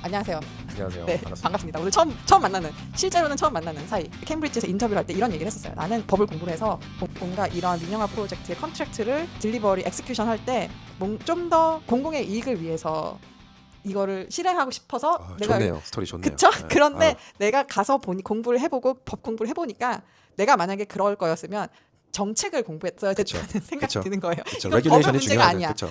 안녕하세요. 안녕하세요. 네, 반갑습니다. 오늘 처음 만나는, 실제로는 처음 만나는 사이. 케임브리지에서 인터뷰를 할 때 이런 얘기를 했었어요. 나는 법을 공부를 해서 뭔가 이런 민영화 프로젝트의 컨트랙트를 딜리버리, 엑스큐션 할 때 좀 더 공공의 이익을 위해서 이거를 실행하고 싶어서 내가 좋네요. 스토리 좋네요. 그쵸? 네. 그런데 내가 가서 공부를 해보고 법 공부를 해보니까 내가 만약에 그럴 거였으면 정책을 공부했어야 됐다는 생각이 그쵸. 드는 거예요. 그쵸. 이건 법의 레귤레이션이 문제가 중요하죠. 아니야. 그쵸.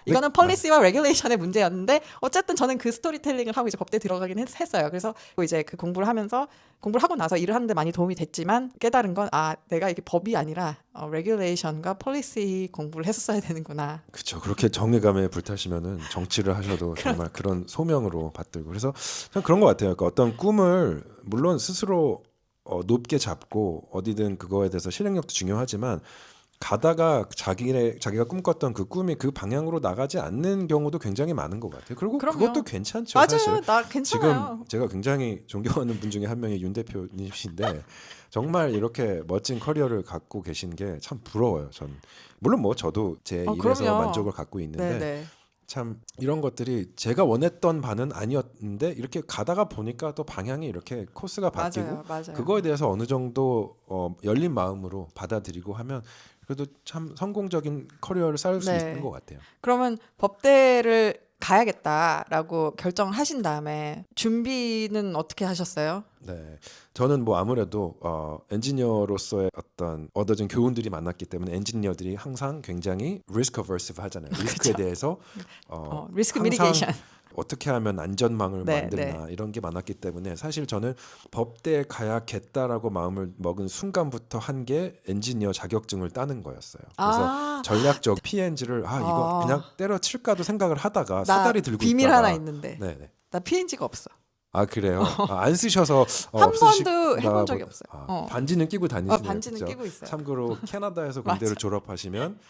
이거는 폴리시와 레귤레이션의 문제였는데 어쨌든 저는 그 스토리텔링을 하고 이제 법대에 들어가긴 했어요. 그래서 이제 그 공부를 하고 나서 일을 하는데 많이 도움이 됐지만 깨달은 건 내가 이게 법이 아니라 레귤레이션과 폴리시 공부를 했었어야 되는구나. 그렇죠. 그렇게 정의감에 불타시면은 정치를 하셔도 정말 그런 소명으로 받들고 그래서 참 그런 것 같아요. 그러니까 어떤 꿈을 물론 스스로 높게 잡고 어디든 그거에 대해서 실행력도 중요하지만 가다가 자기가 꿈꿨던 그 꿈이 그 방향으로 나가지 않는 경우도 굉장히 많은 것 같아요. 그리고 그럼요. 그것도 괜찮죠. 맞아요. 사실. 나 괜찮아요. 지금 제가 굉장히 존경하는 분 중에 한 명이 윤 대표님이신데 정말 이렇게 멋진 커리어를 갖고 계신 게 참 부러워요. 전 물론 뭐 저도 제 일에서 그럼요. 만족을 갖고 있는데 네네. 참 이런 것들이 제가 원했던 바는 아니었는데 이렇게 가다가 보니까 또 방향이 이렇게 코스가 바뀌고 맞아요. 그거에 대해서 어느 정도 열린 마음으로 받아들이고 하면 그래도 참 성공적인 커리어를 쌓을 수 있는 것 같아요. 그러면 법대를 가야겠다라고 결정을 하신 다음에 준비는 어떻게 하셨어요? 네, 저는 뭐 아무래도 엔지니어로서의 어떤 얻어진 교훈들이 많았기 때문에 엔지니어들이 항상 굉장히 리스크 어버시브 하잖아요. 리스크에 대해서 리스크 항상 미티게이션. 어떻게 하면 안전망을 네, 만들나 이런 게 많았기 때문에 사실 저는 법대에 가야겠다라고 마음을 먹은 순간부터 한 게 엔지니어 자격증을 따는 거였어요. 그래서 전략적 PNG를 이거 그냥 때려칠까도 생각을 하다가 사다리 들고 비밀 있다가 하나 있는데 네네. 나 PNG가 없어. 그래요? 안 쓰셔서 한 번도 해본 적이 없어요. 반지는 끼고 다니시네요. 반지는 그죠? 끼고 있어요. 참고로 캐나다에서 군대를 졸업하시면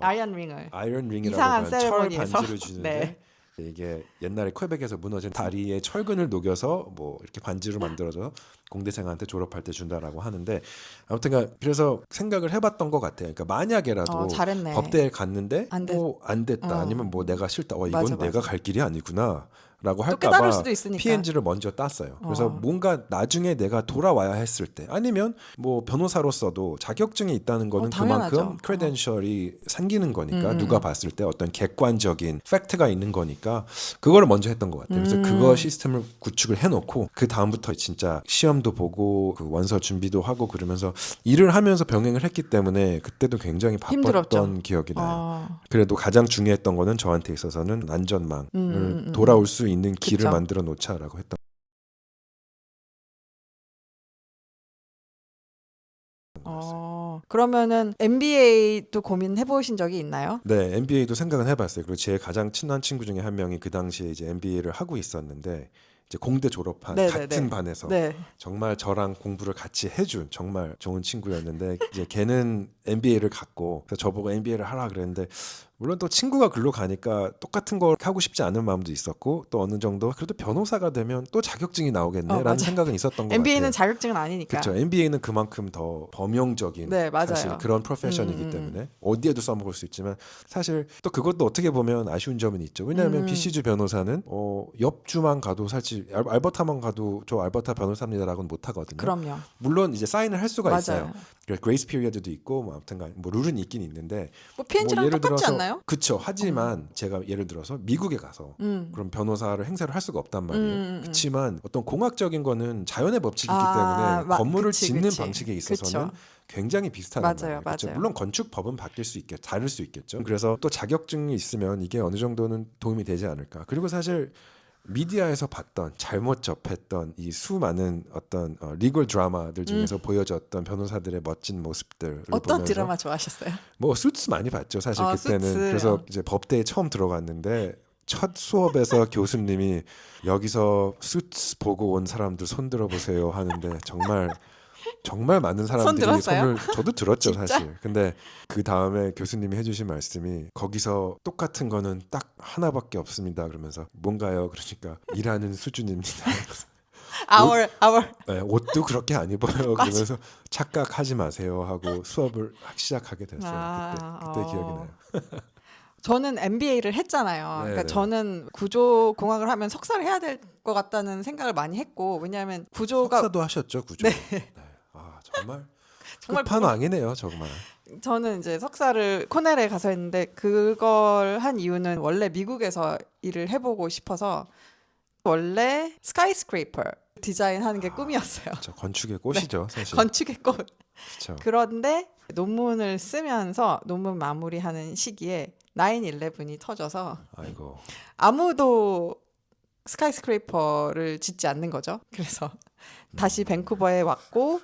아이언 링을 아이언 링이라고 이상한 하는 철 세레모니에서. 반지를 주는데 이게 옛날에 퀘벡에서 무너진 다리에 철근을 녹여서 뭐 이렇게 반지로 만들어서 공대생한테 졸업할 때 준다라고 하는데 아무튼 그래서 생각을 해봤던 것 같아요. 그러니까 만약에라도 잘했네. 법대에 갔는데 안 됐다 아니면 뭐 내가 싫다 이건 맞아. 내가 갈 길이 아니구나 라고 깨달을 할까봐 수도 있으니까. PNG를 먼저 땄어요. 그래서 뭔가 나중에 내가 돌아와야 했을 때 아니면 뭐 변호사로서도 자격증이 있다는 거는 당연하죠. 그만큼 크레덴셜이 생기는 거니까 누가 봤을 때 어떤 객관적인 팩트가 있는 거니까 그거를 먼저 했던 것 같아요. 그래서 그거 시스템을 구축을 해놓고 그 다음부터 진짜 시험도 보고 그 원서 준비도 하고 그러면서 일을 하면서 병행을 했기 때문에 그때도 굉장히 바빴던 힘들었죠. 기억이 나요. 그래도 가장 중요했던 거는 저한테 있어서는 안전망을 돌아올 수 있는 길을 그쵸. 만들어 놓자라고 했던 그러면은 MBA도 고민해 보신 적이 있나요? 네, MBA도 생각은 해봤어요. 그리고 제 가장 친한 친구 중에 한 명이 그 당시에 이제 MBA를 하고 있었는데 이제 공대 졸업한 같은 반에서 정말 저랑 공부를 같이 해준 정말 좋은 친구였는데 이제 걔는 MBA를 갔고 그래서 저보고 MBA를 하라 그랬는데 물론 또 친구가 글로 가니까 똑같은 걸 하고 싶지 않은 마음도 있었고 또 어느 정도 그래도 변호사가 되면 또 자격증이 나오겠네라는 생각은 있었던 것 같아요. MBA는 자격증은 아니니까. 그렇죠. MBA는 그만큼 더 범용적인 사실 그런 프로페션이기 때문에 어디에도 써먹을 수 있지만 사실 또 그것도 어떻게 보면 아쉬운 점은 있죠. 왜냐하면 BC주 변호사는 옆 주만 가도 사실 알버타만 가도 저 알버타 변호사입니다라고는 못 하거든요. 그럼요. 물론 이제 사인을 할 수가 있어요. 그레이스 피리어드도 있고 뭐 아무튼간 뭐 룰은 있긴 있는데 뭐 PNG랑 예를 똑같지 들어서 않나요? 그쵸. 하지만 제가 예를 들어서 미국에 가서 그럼 변호사를 행사를 할 수가 없단 말이에요. 그렇지만 어떤 공학적인 거는 자연의 법칙이기 때문에 건물을 짓는 방식에 있어서는 굉장히 비슷하단 말이에요. 그렇죠? 물론 건축법은 바뀔 수 있겠죠. 다를 수 있겠죠. 그래서 또 자격증이 있으면 이게 어느 정도는 도움이 되지 않을까. 그리고 사실 미디어에서 봤던 잘못 접했던 이 수많은 어떤 리걸 드라마들 중에서 보여졌던 변호사들의 멋진 모습들을 어떤 보면서 드라마 좋아하셨어요? 뭐 수츠 많이 봤죠 사실 그때는. 수츠. 그래서 이제 법대에 처음 들어갔는데 첫 수업에서 교수님이 여기서 수츠 보고 온 사람들 손 들어보세요 하는데 정말 많은 사람들이 손을 저도 들었죠 사실. 근데 그 다음에 교수님이 해주신 말씀이 거기서 똑같은 거는 딱 하나밖에 없습니다 그러면서 뭔가요? 그러니까 일하는 수준입니다. 네, 옷도 그렇게 안 입어요. 그러면서 착각하지 마세요 하고 수업을 시작하게 됐어요. 그때 기억이 나요. 저는 MBA를 했잖아요. 그러니까 네네. 저는 구조공학을 하면 석사를 해야 될 것 같다는 생각을 많이 했고, 왜냐하면 구조가 석사도 하셨죠, 구조. 네. 아, 정말 정말 끝판왕이네요, 정말. 저는 이제 석사를 코넬에 가서 했는데 그걸 한 이유는 원래 미국에서 일을 해보고 싶어서 원래 스카이스크레이퍼 디자인하는 게 꿈이었어요. 저 건축의 꽃이죠, 사실. 건축의 꽃. 그쵸. 그런데 논문을 쓰면서 논문 마무리하는 시기에 9/11이 터져서 아이고. 아무도 스카이스크레이퍼를 짓지 않는 거죠. 그래서 다시 밴쿠버에 왔고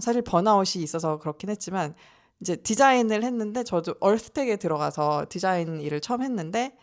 사실 번아웃이 있어서 그렇긴 했지만 이제 디자인을 했는데 저도 얼스텍에 들어가서 디자인 일을 처음 했는데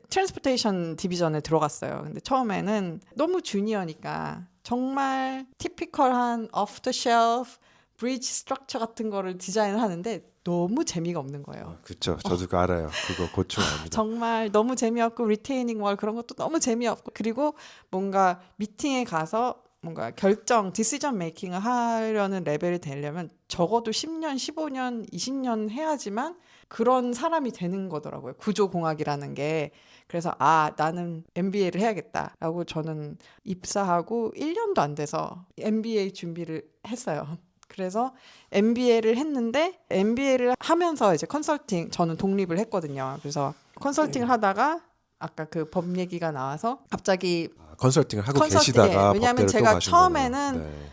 트랜스포테이션 디비전에 들어갔어요. 근데 처음에는 너무 주니어니까 정말 티피컬한 오프 더 쉘프 브리지 스트럭처 같은 거를 디자인을 하는데 너무 재미가 없는 거예요. 그쵸. 저도 그거 알아요. 그거 고충 압니다. 정말 너무 재미없고 리테이닝 월 그런 것도 너무 재미없고 그리고 뭔가 미팅에 가서 뭔가 결정, 디시전 메이킹을 하려는 레벨이 되려면 적어도 10년, 15년, 20년 해야지만 그런 사람이 되는 거더라고요. 구조공학이라는 게. 그래서 나는 MBA를 해야겠다라고 저는 입사하고 1년도 안 돼서 MBA 준비를 했어요. 그래서 MBA를 했는데 MBA를 하면서 이제 컨설팅 저는 독립을 했거든요. 그래서 컨설팅을 하다가 아까 그 법 얘기가 나와서 갑자기 컨설팅을 하고 계시다가 왜냐하면 법대를 제가 또 가신 처음에는 거네요. 네.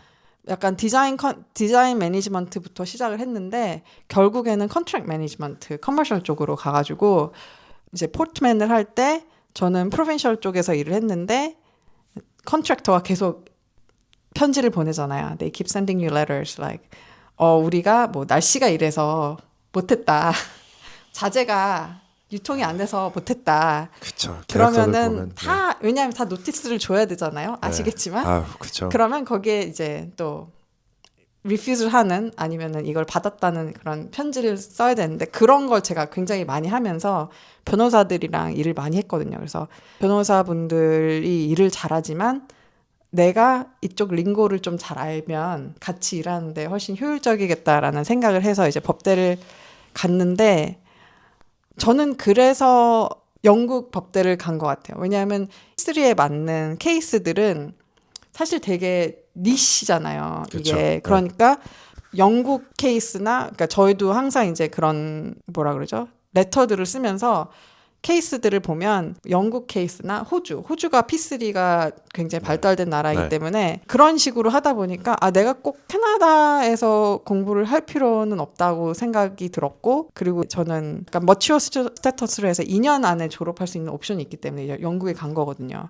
약간 디자인 매니지먼트부터 시작을 했는데 결국에는 컨트랙 매니지먼트, 커머셜 쪽으로 가가지고 이제 포트맨을 할 때 저는 프로펜셜 쪽에서 일을 했는데 컨트랙터가 계속 편지를 보내잖아요. They keep sending you letters like 우리가 뭐 날씨가 이래서 못했다. 자재가 유통이 안 돼서 못했다. 그쵸. 그러면은 보면, 다 왜냐하면 다 노티스를 줘야 되잖아요. 아시겠지만. 아, 그쵸. 그러면 거기에 이제 또 리퓨즈를 하는 아니면은 이걸 받았다는 그런 편지를 써야 되는데 그런 걸 제가 굉장히 많이 하면서 변호사들이랑 일을 많이 했거든요. 그래서 변호사분들이 일을 잘하지만 내가 이쪽 링고를 좀 잘 알면 같이 일하는데 훨씬 효율적이겠다라는 생각을 해서 이제 법대를 갔는데 저는 그래서 영국 법대를 간 것 같아요. 왜냐하면 히스토리에 맞는 케이스들은 사실 되게 니시잖아요. 그쵸. 이게 그러니까 영국 케이스나 그러니까 저희도 항상 이제 그런 뭐라 그러죠? 레터들을 쓰면서 케이스들을 보면 영국 케이스나 호주가 P3가 굉장히 발달된 나라이기 네. 때문에 그런 식으로 하다 보니까 내가 꼭 캐나다에서 공부를 할 필요는 없다고 생각이 들었고 그리고 저는 그러니까 머치어 스테터스로 해서 2년 안에 졸업할 수 있는 옵션이 있기 때문에 영국에 간 거거든요.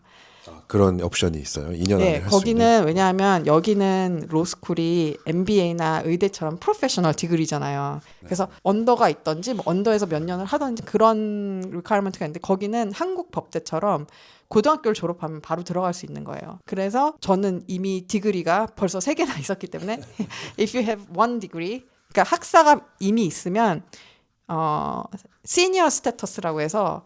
그런 옵션이 있어요. 2년 안에 할 수 있는. 거기는 왜냐하면 여기는 로스쿨이 MBA나 의대처럼 프로페셔널 디그리잖아요. 그래서 언더가 있던지 뭐 언더에서 몇 년을 하던지 그런 리퀘어먼트가 있는데 거기는 한국 법대처럼 고등학교를 졸업하면 바로 들어갈 수 있는 거예요. 그래서 저는 이미 디그리가 벌써 3개나 있었기 때문에 if you have one degree 그러니까 학사가 이미 있으면 시니어 스테터스라고 해서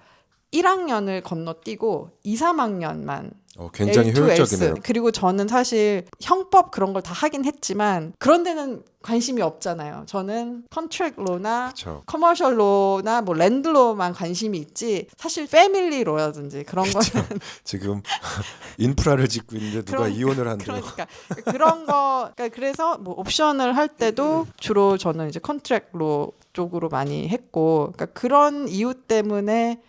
1학년을 건너뛰고 2, 3학년만 굉장히 L2S. 효율적이네요. 그리고 저는 사실 형법 그런 걸 다 하긴 했지만 그런 데는 관심이 없잖아요. 저는 컨트랙로나 그쵸. 커머셜로나 뭐 랜드로만 관심이 있지 사실 패밀리로라든지 그런 거는 지금 인프라를 짓고 있는데 누가 이혼을 한대요. 그러니까 그런 거 그래서 뭐 옵션을 할 때도 주로 저는 이제 컨트랙로 쪽으로 많이 했고 그러니까 그런 이유 때문에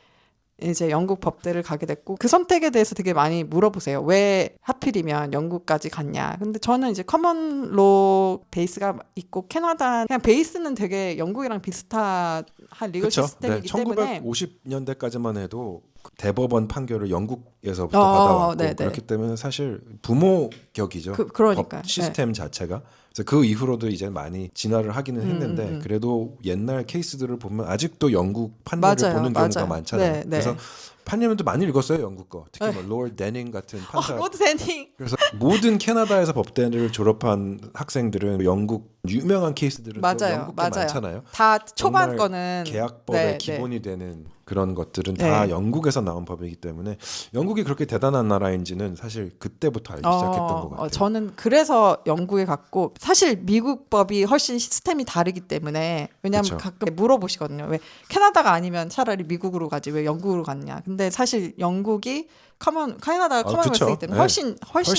이제 영국 법대를 가게 됐고 그 선택에 대해서 되게 많이 물어보세요. 왜 하필이면 영국까지 갔냐. 근데 저는 이제 커먼로 베이스가 있고 캐나다 그냥 베이스는 되게 영국이랑 비슷한 리걸 시스템이기 때문에 1950년대까지만 해도 대법원 판결을 영국에서부터 받아왔고 네네. 그렇기 때문에 사실 부모격이죠. 그러니까요. 법 시스템 자체가. 그래서 그 이후로도 이제 많이 진화를 하기는 했는데 그래도 옛날 케이스들을 보면 아직도 영국 판례를 보는 경우가 많잖아요. 그래서 판례문도 많이 읽었어요, 영국 거. 특히 네. 뭐 로드 데닝 같은 판사. 로드 데닝. 그래서 모든 캐나다에서 법대를 졸업한 학생들은 영국 유명한 케이스들은 또 맞아요, 영국 게 맞아요. 많잖아요. 다 초반 정말 거는 계약법의 네, 기본이 되는 그런 것들은 다 네. 영국에서 나온 법이기 때문에 영국이 그렇게 대단한 나라인지는 사실 그때부터 알기 시작했던 것 같아요. 저는 그래서 영국에 갔고 사실 미국 법이 훨씬 시스템이 다르기 때문에 왜냐하면 그쵸. 가끔 물어보시거든요. 왜 캐나다가 아니면 차라리 미국으로 가지 왜 영국으로 갔냐. 근데 사실 영국이 캐나다가 커먼웰스이기 그쵸. 때문에 네. 훨씬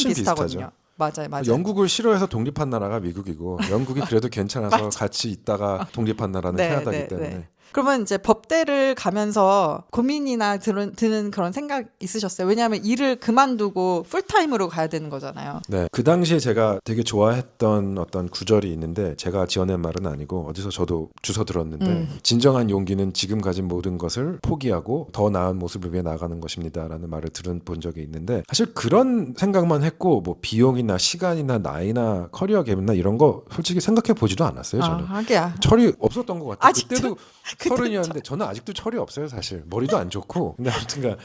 비슷하거든요. 비슷하죠. 맞아요. 영국을 싫어해서 독립한 나라가 미국이고 영국이 그래도 괜찮아서 같이 있다가 독립한 나라는 네, 캐나다이기 네, 때문에. 네. 그러면 이제 법대를 가면서 고민이나 드는 그런 생각 있으셨어요? 왜냐하면 일을 그만두고 풀타임으로 가야 되는 거잖아요. 네, 그 당시에 제가 되게 좋아했던 어떤 구절이 있는데 제가 지어낸 말은 아니고 어디서 저도 주워 들었는데 진정한 용기는 지금 가진 모든 것을 포기하고 더 나은 모습을 위해 나아가는 것입니다라는 말을 들은 적이 있는데 사실 그런 생각만 했고 뭐 비용이나 시간이나 나이나 커리어 갭이나 이런 거 솔직히 생각해 보지도 않았어요. 저는 하기야. 철이 없었던 것 같아요. 아직도? 그때도 서른이었는데 저는 아직도 철이 없어요, 사실. 머리도 안 좋고. 근데 아무튼가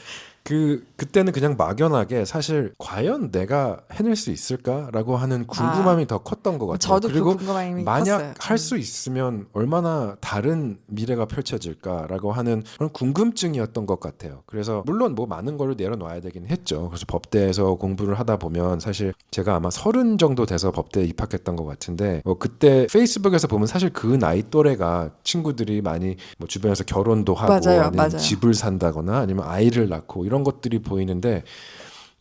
그때는 그냥 막연하게 사실 과연 내가 해낼 수 있을까라고 하는 궁금함이 더 컸던 것 같아요. 저도 그리고 그 궁금함이 만약 컸어요. 할 수 있으면 얼마나 다른 미래가 펼쳐질까라고 하는 그런 궁금증이었던 것 같아요. 그래서 물론 뭐 많은 걸 내려놔야 되긴 했죠. 그래서 법대에서 공부를 하다 보면 사실 제가 아마 30 정도 돼서 법대에 입학했던 것 같은데 뭐 그때 페이스북에서 보면 사실 그 나이 또래가 친구들이 많이 뭐 주변에서 결혼도 하고 아니면 맞아요. 집을 산다거나 아니면 아이를 낳고 이런 것들이 보이는데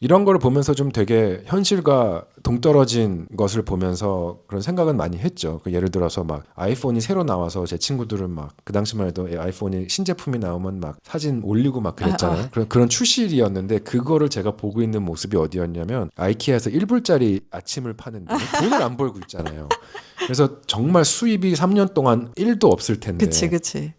이런 걸 보면서 좀 되게 현실과 동떨어진 것을 보면서 그런 생각은 많이 했죠. 예를 들어서 막 아이폰이 새로 나와서 제 친구들은 막 그 당시만 해도 아이폰이 신제품이 나오면 막 사진 올리고 막 그랬잖아요. 그런 출시일이었는데 그거를 제가 보고 있는 모습이 어디였냐면 아이키아에서 1불짜리 아침을 파는데 돈을 안 벌고 있잖아요. 그래서 정말 수입이 3년 동안 1도 없을 텐데 그치.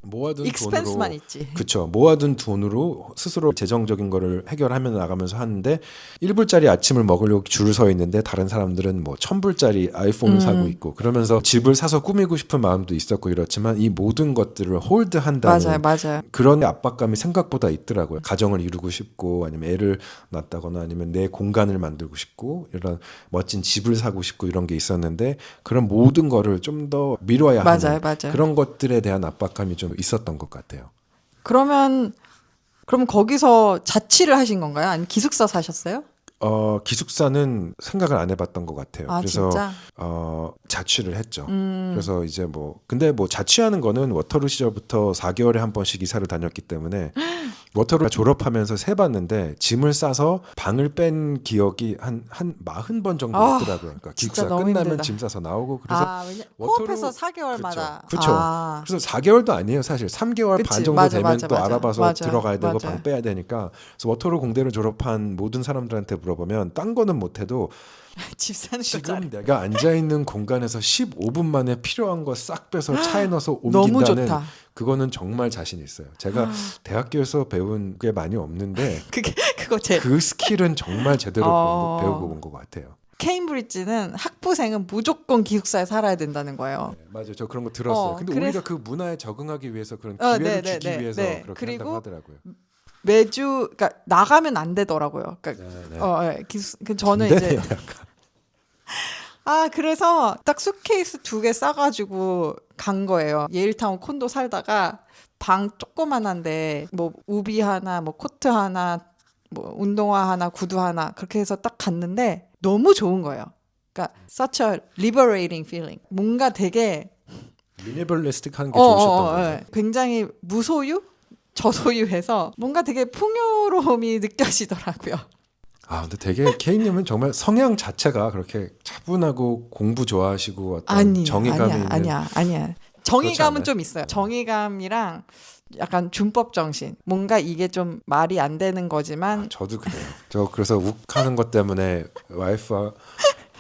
모아둔 익스펜스만 돈으로 있지. 그쵸 모아둔 돈으로 스스로 재정적인 거를 해결하며 나가면서 하는데 1불짜리 아침을 먹으려고 줄을 서 있는데 다른 사람들은 뭐 1000불짜리 아이폰을 사고 있고 그러면서 집을 사서 꾸미고 싶은 마음도 있었고 이렇지만 이 모든 것들을 홀드한다는 맞아요. 그런 압박감이 생각보다 있더라고요. 가정을 이루고 싶고 아니면 애를 낳다거나 아니면 내 공간을 만들고 싶고 이런 멋진 집을 사고 싶고 이런 게 있었는데 그런 모든 거를 좀 더 미뤄야 하는 맞아요. 그런 것들에 대한 압박감이 좀 있었던 것 같아요. 그럼 거기서 자취를 하신 건가요? 아니면 기숙사 사셨어요? 기숙사는 생각을 안 해봤던 것 같아요. 그래서 진짜? 자취를 했죠. 그래서 이제 근데 자취하는 거는 워터루 시절부터 4개월에 한 번씩 이사를 다녔기 때문에 워터루 졸업하면서 세봤는데 짐을 싸서 방을 뺀 기억이 한 40번 정도 있더라고요. 그러니까 기숙사 끝나면 힘들다. 짐 싸서 나오고 그래서 코업해서 4개월마다. 그렇죠. 그래서 4개월도 아니에요. 사실 3개월 반 정도 되면 또 알아봐서 들어가야 되고 방 빼야 되니까. 그래서 워터루 공대를 졸업한 모든 사람들한테 물어보면 딴 거는 못해도 집 사는 지금 내가 앉아있는 공간에서 15분 만에 필요한 거 싹 빼서 차에 넣어서 옮긴다는 너무 좋다. 그거는 정말 자신 있어요. 제가 대학교에서 배운 게 많이 없는데 그거 그 스킬은 정말 제대로 배우고 온 것 같아요. 케임브리지는 학부생은 무조건 기숙사에 살아야 된다는 거예요. 네, 맞아요. 저 그런 거 들었어요. 근데 오히려 그 문화에 적응하기 위해서 그런 기회를 주기 위해서 그렇게 한다고 하더라고요. 매주 그러니까 나가면 안 되더라고요. 그러니까 저는 이제 그래서 딱 수트케이스 2개 싸가지고 간 거예요. 예일타운 콘도 살다가 방 조그만한데 뭐 우비 하나, 뭐 코트 하나, 뭐 운동화 하나, 구두 하나 그렇게 해서 딱 갔는데 너무 좋은 거예요. 그러니까 such a liberating feeling. 뭔가 되게 미니멀리스틱한 게 좋으셨던 거예요. 굉장히 무소유? 저소유해서 뭔가 되게 풍요로움이 느껴지더라고요. 근데 되게 K님은 정말 성향 자체가 그렇게 차분하고 공부 좋아하시고 어떤 정의감이 있는 아니야. 정의감은 좀 있어요. 정의감이랑 약간 준법 정신. 뭔가 이게 좀 말이 안 되는 거지만 저도 그래요. 저 그래서 욱하는 것 때문에 와이프가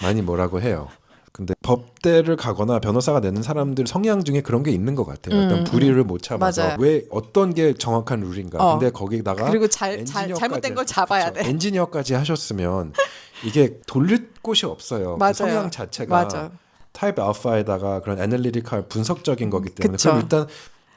많이 뭐라고 해요. 근데 법대를 가거나 변호사가 되는 사람들 성향 중에 그런 게 있는 것 같아요. 어떤 불의를 못 참아서 맞아요. 왜 어떤 게 정확한 룰인가. 근데 거기다가 그리고 잘못된 걸 잡아야 돼. 엔지니어까지 하셨으면 이게 돌릴 곳이 없어요. 그 성향 자체가 타입 알파에다가 그런 애널리티컬 분석적인 거기 때문에 그럼 일단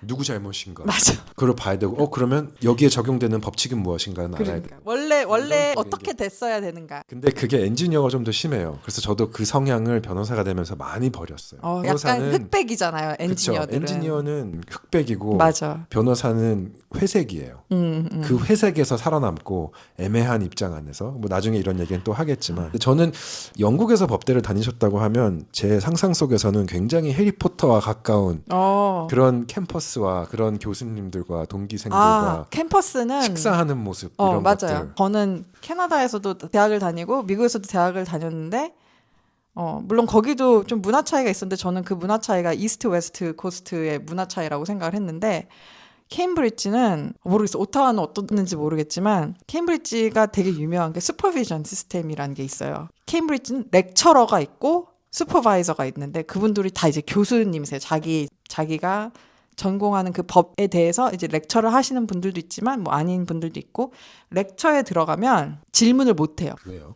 누구 잘못인가. 맞아. 그걸 봐야 되고 그러면 여기에 적용되는 법칙은 무엇인가는 알아야 돼. 원래 어떻게 됐어야 되는가. 근데 그게 엔지니어가 좀 더 심해요. 그래서 저도 그 성향을 변호사가 되면서 많이 버렸어요. 약간 흑백이잖아요. 엔지니어들은. 그쵸? 엔지니어는 흑백이고 맞아. 변호사는 회색이에요. 그 회색에서 살아남고 애매한 입장 안에서 뭐 나중에 이런 얘기는 또 하겠지만 근데 저는 영국에서 법대를 다니셨다고 하면 제 상상 속에서는 굉장히 해리포터와 가까운 그런 캠퍼스와 그런 교수님들과 동기생들과 캠퍼스는 식사하는 모습 이런 맞아요. 것들. 저는 캐나다에서도 대학을 다니고 미국에서도 대학을 다녔는데 물론 거기도 좀 문화 차이가 있었는데 저는 그 문화 차이가 이스트 웨스트 코스트의 문화 차이라고 생각을 했는데 케임브리지는 모르겠어. 오타와는 어떻는지 모르겠지만 케임브리지가 되게 유명한 게 슈퍼비전 시스템이라는 게 있어요. 케임브리지는 렉처러가 있고 슈퍼바이저가 있는데 그분들이 다 이제 교수님이세요. 자기가 전공하는 그 법에 대해서 이제 렉처를 하시는 분들도 있지만 뭐 아닌 분들도 있고 렉처에 들어가면 질문을 못 해요. 왜요?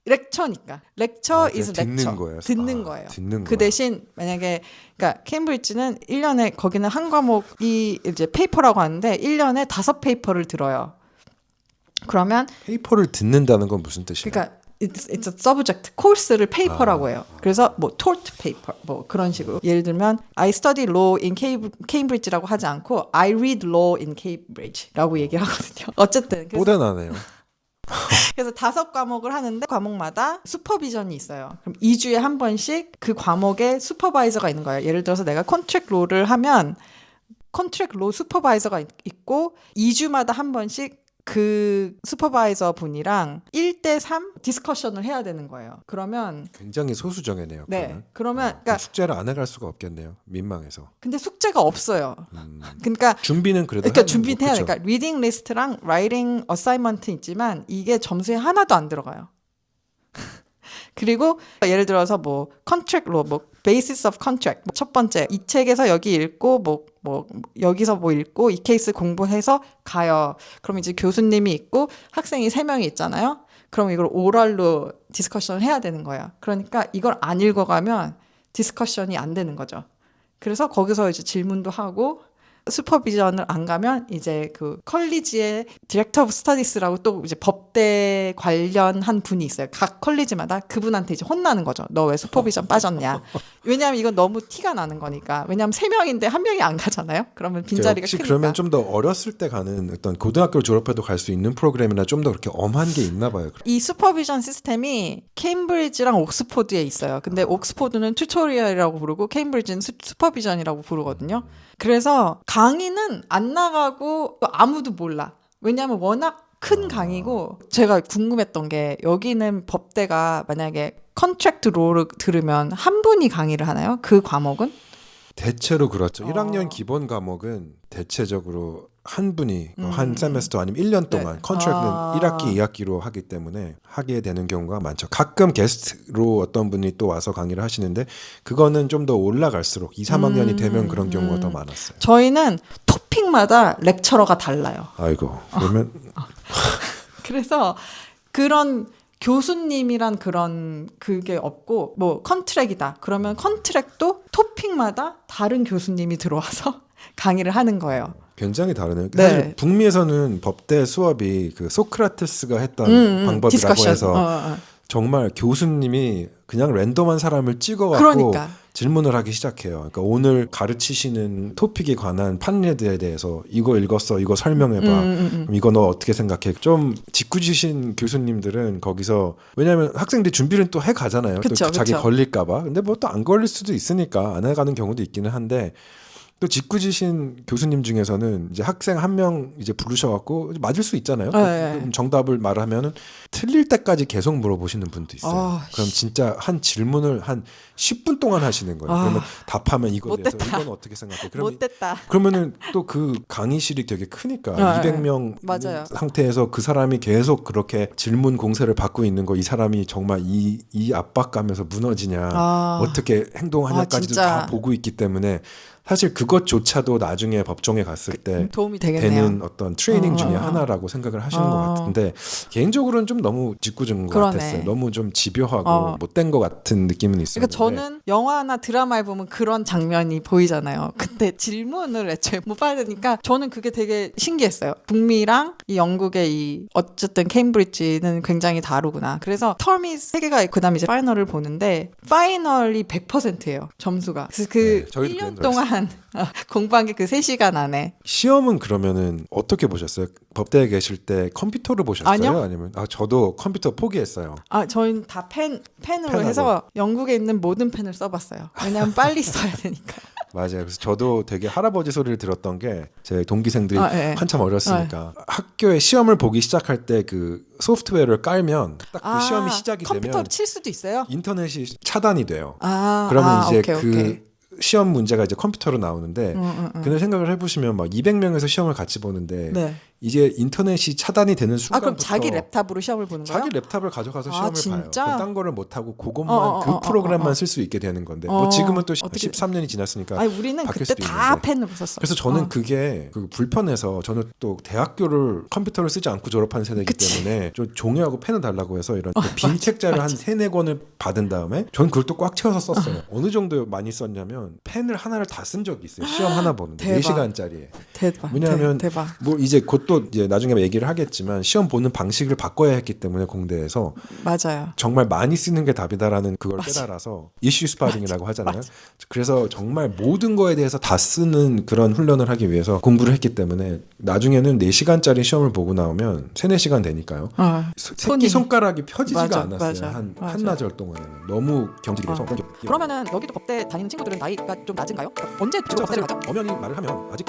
렉처니까. 렉처 is 듣는 lecture. 거예요. 듣는 거예요. 듣는 그 거야. 대신 만약에 그러니까 케임브리지는 1년에 거기는 한 과목이 이제 페이퍼라고 하는데 1년에 5페이퍼를 들어요. 그러면 페이퍼를 듣는다는 건 무슨 뜻이에요? 그러니까 it's a subject 코र्스를 페이퍼라고 해요. 그래서 뭐 taught paper 뭐 그런 식으로 예를 들면 I study law in Cambridge라고 하지 않고 I read law in Cambridge라고 얘기를 하거든요. 어쨌든 뽀대나네요. 그래서 5과목을 하는데 과목마다 슈퍼비전이 있어요. 그럼 2주에 한 번씩 그 과목에 슈퍼바이저가 있는 거예요. 예를 들어서 내가 컨트랙 로를 하면 컨트랙 로 슈퍼바이저가 있고 2주마다 한 번씩 그 슈퍼바이저 분이랑 1대3 디스커션을 해야 되는 거예요. 그러면 굉장히 소수정예네요. 네. 그러면 그러니까 숙제를 안 해갈 수가 없겠네요. 민망해서. 근데 숙제가 없어요. 그러니까 준비는 그래도 그러니까 준비는 해야 그쵸? 되니까 리딩 리스트랑 라이팅 어사이먼트 있지만 이게 점수에 하나도 안 들어가요. 그리고 예를 들어서 뭐 contract law, 뭐 basis of contract 첫 번째 이 책에서 여기 읽고 뭐 여기서 뭐 읽고 이 케이스 공부해서 가요. 그럼 이제 교수님이 있고 학생이 3명이 있잖아요. 그럼 이걸 오랄로 디스커션을 해야 되는 거예요. 그러니까 이걸 안 읽어가면 디스커션이 안 되는 거죠. 그래서 거기서 이제 질문도 하고 슈퍼비전을 안 가면 이제 그 컬리지의 디렉터 오브 스터디스라고 또 이제 법대 관련한 분이 있어요. 각 컬리지마다 그분한테 이제 혼나는 거죠. 너 왜 슈퍼비전 빠졌냐? 왜냐하면 이건 너무 티가 나는 거니까. 왜냐하면 3명인데 1명이 안 가잖아요. 그러면 빈자리가 혹시 크니까. 그러면 좀 더 어렸을 때 가는 어떤 고등학교를 졸업해도 갈 수 있는 프로그램이나 좀 더 그렇게 엄한 게 있나 봐요. 이 슈퍼비전 시스템이 케임브리지랑 옥스포드에 있어요. 근데 옥스포드는 튜토리얼이라고 부르고 케임브리지는 슈퍼비전이라고 부르거든요. 그래서 강의는 안 나가고 아무도 몰라. 왜냐하면 워낙 큰 강의고 제가 궁금했던 게 여기는 법대가 만약에 컨트랙트 로를 들으면 한 분이 강의를 하나요? 그 과목은? 대체로 그렇죠. 1학년 기본 과목은 대체적으로 한 분이 한 세메스터 아니면 1년 동안 네. 컨트랙트는 1학기, 2학기로 하기 때문에 하게 되는 경우가 많죠. 가끔 게스트로 어떤 분이 또 와서 강의를 하시는데 그거는 좀 더 올라갈수록 2, 3학년이 되면 그런 경우가 더 많았어요. 저희는 토픽마다 렉처러가 달라요. 아이고 그러면 그래서 그런 교수님이란 그런 그게 없고 뭐 컨트랙이다. 그러면 컨트랙도 토픽마다 다른 교수님이 들어와서 강의를 하는 거예요. 굉장히 다르네요. 네. 사실 북미에서는 법대 수업이 그 소크라테스가 했던 방법이라고 디스커션. 해서 정말 교수님이 그냥 랜덤한 사람을 찍어갖고 그러니까. 질문을 하기 시작해요. 그러니까 오늘 가르치시는 토픽에 관한 판례들에 대해서 이거 읽었어, 이거 설명해봐. 그럼 이거 너 어떻게 생각해? 좀 짓궂으신 교수님들은 거기서 왜냐하면 학생들이 준비를 또 해가잖아요. 그쵸, 또 자기 그쵸. 걸릴까봐. 근데 뭐 또 안 걸릴 수도 있으니까 안 해가는 경우도 있기는 한데. 또 짓궂으신 교수님 중에서는 이제 학생 한 명 이제 부르셔갖고 맞을 수 있잖아요. 네. 그럼 정답을 말하면은 틀릴 때까지 계속 물어보시는 분도 있어요. 그럼 진짜 한 질문을 한 10분 동안 하시는 거예요. 그러면 답하면 이거에 대해서 못됐다. 이건 어떻게 생각해? 못됐다. 그러면은 또 그 강의실이 되게 크니까 200명 맞아요. 상태에서 그 사람이 계속 그렇게 질문 공세를 받고 있는 거 이 사람이 정말 이 압박감에서 무너지냐 어떻게 행동하냐까지도 진짜. 다 보고 있기 때문에 사실 그것조차도 나중에 법정에 갔을 때 도움이 되겠네요. 되는 어떤 트레이닝 중에 하나라고 생각을 하시는 것 같은데 개인적으로는 좀 너무 짓궂은 것 그러네. 같았어요. 너무 좀 집요하고 못된 것 같은 느낌은 있었는데 그러니까 저는 영화나 드라마에 보면 그런 장면이 보이잖아요. 근데 질문을 애초에 못 받으니까 저는 그게 되게 신기했어요. 북미랑 이 영국의 이 어쨌든 케임브리지는 굉장히 다르구나. 그래서 텀이 3개가 있고 그다음에 이제 파이널을 보는데 파이널이 100%예요. 점수가. 그래서 그 저희도 1년 그런 줄 동안 공부한 게 그 3시간 안에. 시험은 그러면은 어떻게 보셨어요? 법대에 계실 때 컴퓨터로 보셨어요? 아니요. 아니면 저도 컴퓨터 포기했어요. 저희는 다 펜으로 펜하고. 해서 영국에 있는 모든 펜을 써봤어요. 왜냐하면 빨리 써야 되니까. 맞아요. 그래서 저도 되게 할아버지 소리를 들었던 게 제 동기생들이 네. 한참 어렸으니까 학교에 시험을 보기 시작할 때 그 소프트웨어를 깔면 딱 그 시험이 시작이 컴퓨터로 되면 칠 수도 있어요? 인터넷이 차단이 돼요. 아, 그러면 이제 오케이, 그 오케이. 시험 문제가 이제 컴퓨터로 나오는데 그날 생각을 해보시면 막 200명에서 시험을 같이 보는데 네. 이제 인터넷이 차단이 되는 순간부터 그럼 자기 랩탑으로 시험을 보는 거예요? 자기 랩탑을 가져가서 시험을 진짜? 봐요. 딴 거를 못 하고 그것만 그 프로그램만 쓸 수 있게 되는 건데 뭐 지금은 또 어떻게... 13년이 지났으니까 아니 우리는 바뀔 그때 수도 다 있는데. 펜으로 썼어요. 그래서 저는 그게 그 불편해서 저는 또 대학교를 컴퓨터를 쓰지 않고 졸업한 세대이기 때문에 좀 종이하고 펜을 달라고 해서 이런 빈 책자를 한 3-4권을 받은 다음에 전 그걸 또 꽉 채워서 썼어요. 어느 정도 많이 썼냐면 펜을 하나를 다 쓴 적이 있어요. 시험 하나 보는데 대박. 4시간짜리에. 대박. 왜냐하면 대박. 뭐 이제 곧 또 이제 나중에 얘기를 하겠지만 시험 보는 방식을 바꿔야 했기 때문에 공대에서 맞아요. 정말 많이 쓰는 게 답이다라는 그걸 깨달아서 이슈 스파링이라고 하잖아요. 그래서 정말 모든 거에 대해서 다 쓰는 그런 훈련을 하기 위해서 공부를 했기 때문에 나중에는 4시간짜리 시험을 보고 나오면 3-4시간 되니까요. 새끼손가락이 펴지지가 않았어요. 한나절 동안에는. 너무 경직이 돼서. 그러면은 여기도 법대 다니는 친구들은 나이가 좀 낮은가요? 언제 주로 법대를 가죠? 엄연히 말을 하면 아직